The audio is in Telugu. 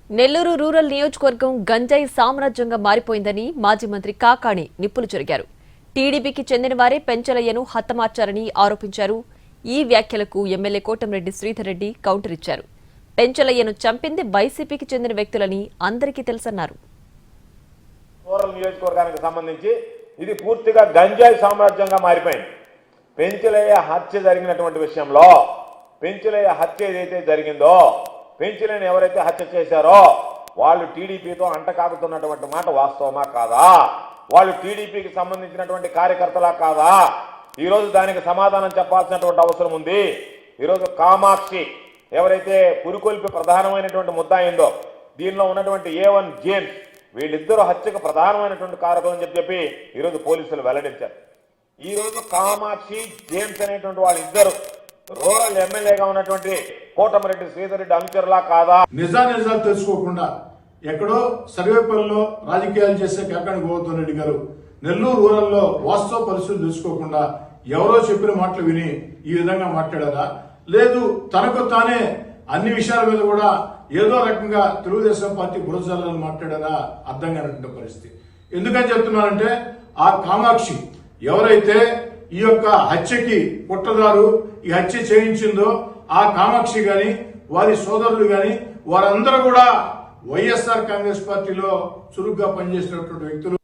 నెల్లూరు రూరల్ నియోజకవర్గం గంజాయి సామ్రాజ్యంగా మారిపోయిందని మాజీ మంత్రి కాకాణి నిప్పులు చెరిగారు. టీడీపీకి చెందిన వారే పెంచలయ్యను హతమార్చారని ఆరోపించారు. ఈ వ్యాఖ్యలకు ఎమ్మెల్యే కోటంరెడ్డి శ్రీధర్ రెడ్డి కౌంటర్ ఇచ్చారు. పెంచలయ్యను చంపింది వైసీపీకి చెందిన వ్యక్తులని అందరికీ తెలుసన్నారు. రూరల్ నియోజకవర్గానికి సంబంధించి ఇది పూర్తిగా గంజాయి సామ్రాజ్యంగా మారిపోయింది. పెంచలయ్య హత్య జరిగినటువంటి విషయంలో పెంచలయ్య హత్య ఏదైతే జరిగిందో పెంచలేని ఎవరైతే హత్య చేశారో వాళ్ళు టీడీపీతో అంటకాగుతున్నటువంటి మాట వాస్తవమా కాదా? వాళ్ళు టీడీపీకి సంబంధించినటువంటి కార్యకర్తలా కాదా? ఈరోజు దానికి సమాధానం చెప్పాల్సినటువంటి అవసరం ఉంది. ఈరోజు కామాక్షి ఎవరైతే పురికొల్పి ప్రధానమైనటువంటి ముద్దాయిందో దీనిలో ఉన్నటువంటి A1 జేమ్స్ వీళ్ళిద్దరూ హత్యకు ప్రధానమైనటువంటి కారకులు అని చెప్పి ఈరోజు పోలీసులు వెల్లడించారు. ఈరోజు కామాక్షి జేమ్స్ అనేటువంటి వాళ్ళిద్దరు రూరల్ ఎమ్మెల్యేగా ఉన్నటువంటి కోటమిరెడ్డి శ్రీధర్ రెడ్డి అనుచరులా కాదా? నిజాలు తెలుసుకోకుండా ఎక్కడో సర్వేపల్లిలో రాజకీయాలు చేసే కాకాణి గోవర్ధన్ రెడ్డి గారు నెల్లూరు రూరల్లో వాస్తవ పరిస్థితులు తెలుసుకోకుండా ఎవరో చెప్పిన మాటలు విని ఈ విధంగా మాట్లాడారా? లేదు తనకు తానే అన్ని విషయాల మీద కూడా ఏదో రకంగా తెలుగుదేశం పార్టీ బురజాలని మాట్లాడారా? అర్థం కానటువంటి పరిస్థితి. ఎందుకని చెప్తున్నానంటే ఆ కామాక్షి ఎవరైతే ఈ యొక్క హత్యకి కుట్రదారు ఈ హత్య చేయించిందో ఆ కామాక్షి గాని వారి సోదరులు గాని వారందరూ కూడా వైఎస్ఆర్ కాంగ్రెస్ పార్టీలో చురుగ్గా పనిచేసినటువంటి వ్యక్తులు.